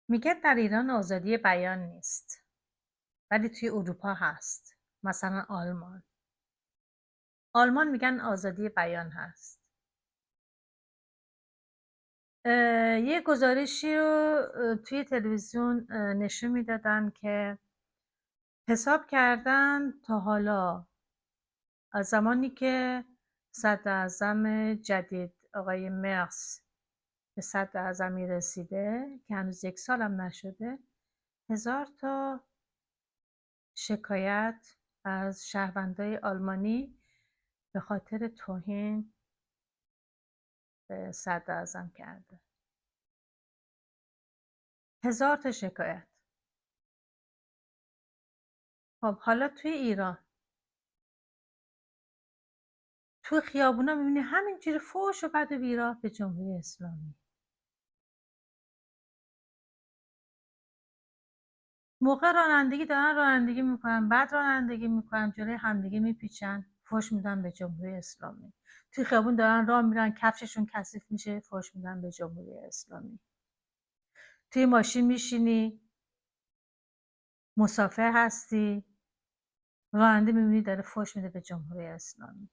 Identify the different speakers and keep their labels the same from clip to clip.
Speaker 1: میگه در ایران آزادی بیان نیست، ولی توی اروپا هست. مثلا آلمان میگن آزادی بیان هست. یه گزارشی رو توی تلویزیون نشون میدادن که حساب کردن تا حالا از زمانی که صدراعظم جدید آقای مرس به صدراعظمی رسیده که هنوز 1 سالم نشده، 1000 تا شکایت از شهروندای آلمانی به خاطر توهین به صدراعظم کرده. 1000 تا شکایت. خب حالا توی ایران توی خیابونا می‌بینی همینجوری فحش و بد و بیراه به جمهوری اسلامی. موقع رانندگی دارن رانندگی میکنن، بعد رانندگی میکنن جلوی همدیگه میپیچن، فحش میدن به جمهوری اسلامی. توی خیابون دارن راه میرن، کفششون کثیف میشه، فحش میدن به جمهوری اسلامی. توی ماشین میشینی، مسافر هستی، راننده میبینی داره فحش میده به جمهوری اسلامی.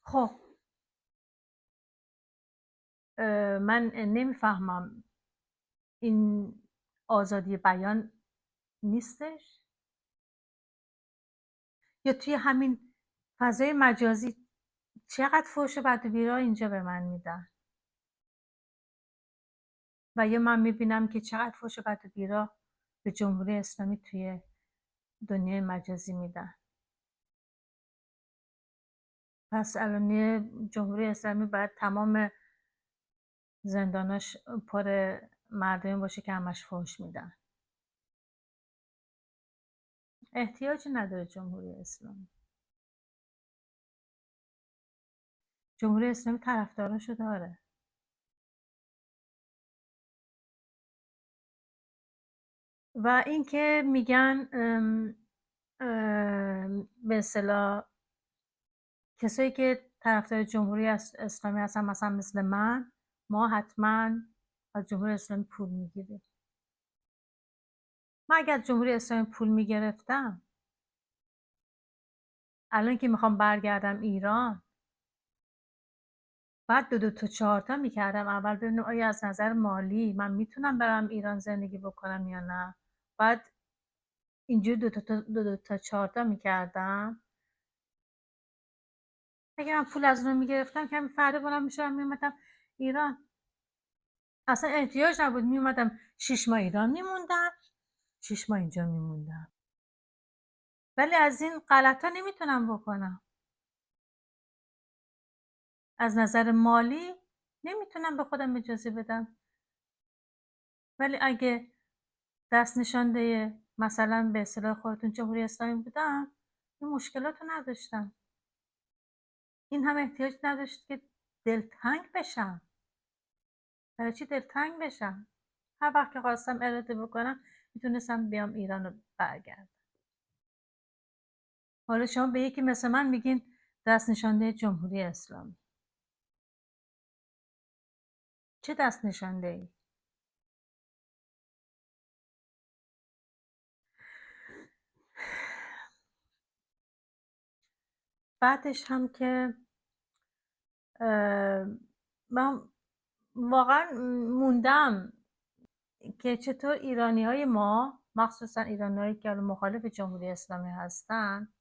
Speaker 1: خب من نمیفهمم این آزادی بیان نیستش؟ یا توی همین فضای مجازی چقدر فحش و بد و بیراه اینجا به من میدن و یا من میبینم که چقدر فحش و بد و بیراه به جمهوری اسلامی توی دنیای مجازی میدن. پس الان جمهوری اسلامی باید تمام زنداناش پر مردمی باشه که همش فحش میدن. احتیاجی نداره جمهوری اسلامی. جمهوری اسلامی طرفداراشو داره. و اینکه میگن به اصطلاح کسایی که طرفدار جمهوری اسلامی هستن، مثلا مثل من، ما حتما از جمهوری اسلامی پول میگیریم. من اگر از جمهوری اسلامی پول میگرفتم، الان که میخوام برگردم ایران، بعد 2 تا 4 تا میکردم. اول ببینم آیا از نظر مالی من میتونم برم ایران زندگی بکنم یا نه. بعد اینجور 2 تا 4 تا میکردم. اگه من پول از اون میگرفتم که همین فردا بلند میشدم میومدم ایران. اصلا احتیاج نبود، میومدم 6 ماه ایران میموندم، 6 ماه اینجا میموندم. ولی از این غلطا نمیتونم بکنم. از نظر مالی نمیتونم به خودم اجازه بدم. ولی اگه دست نشانده مثلا به اصطلاح خودتون جمهوری اسلامی بودم، این مشکلاتو نداشتم. این هم احتیاج نداشت که دلتنگ بشم. برای چی دلتنگ بشم؟ هر وقت که خواستم اراده بکنم میتونستم بیام ایران رو برگردم. حالا شما به یکی مثل من میگین دست نشانده جمهوری اسلامی. چه دست نشانده ای؟ بعدش هم که من واقعا موندم که چطور ایرانی های ما، مخصوصا ایرانی هایی که مخالف جمهوری اسلامی هستن،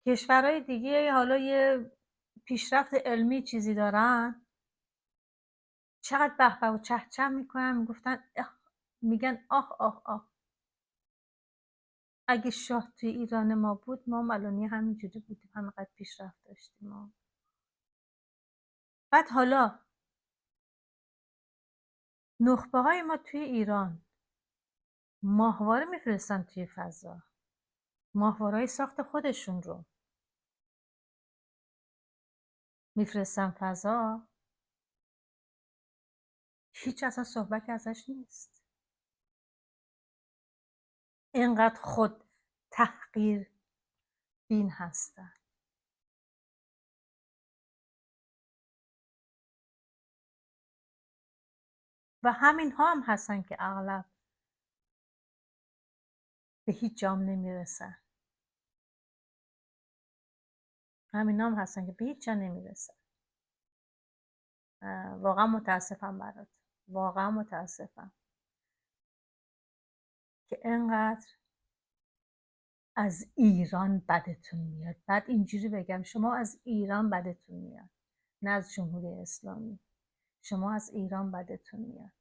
Speaker 1: کشورهای دیگه حالا یه پیشرفت علمی چیزی دارن، چقدر به و چهچه میکنن، میگن آخ آخ آخ، اگه شاه توی ایران ما بود ما الان همینجوری بودیم، همینقدر پیشرفت داشتیم ما. بعد حالا نخبه های ما توی ایران ماهواره میفرستن توی فضا، ماهواره‌های ساخت خودشون رو میفرستن فضا، هیچ اصلا صحبتی ازش نیست. اینقدر خود تحقیر بین هستن. و همین ها هم هستن که اغلب به هیچ جام نمیرسن. همین هم هستن که به هیچ جا نمیرسن. واقعا متاسفم برات، واقعا متاسفم که انقدر از ایران بدتون میاد. بعد اینجوری بگم شما از ایران بدتون میاد، نه از جمهوری اسلامی. شما از ایران بدتون میاد.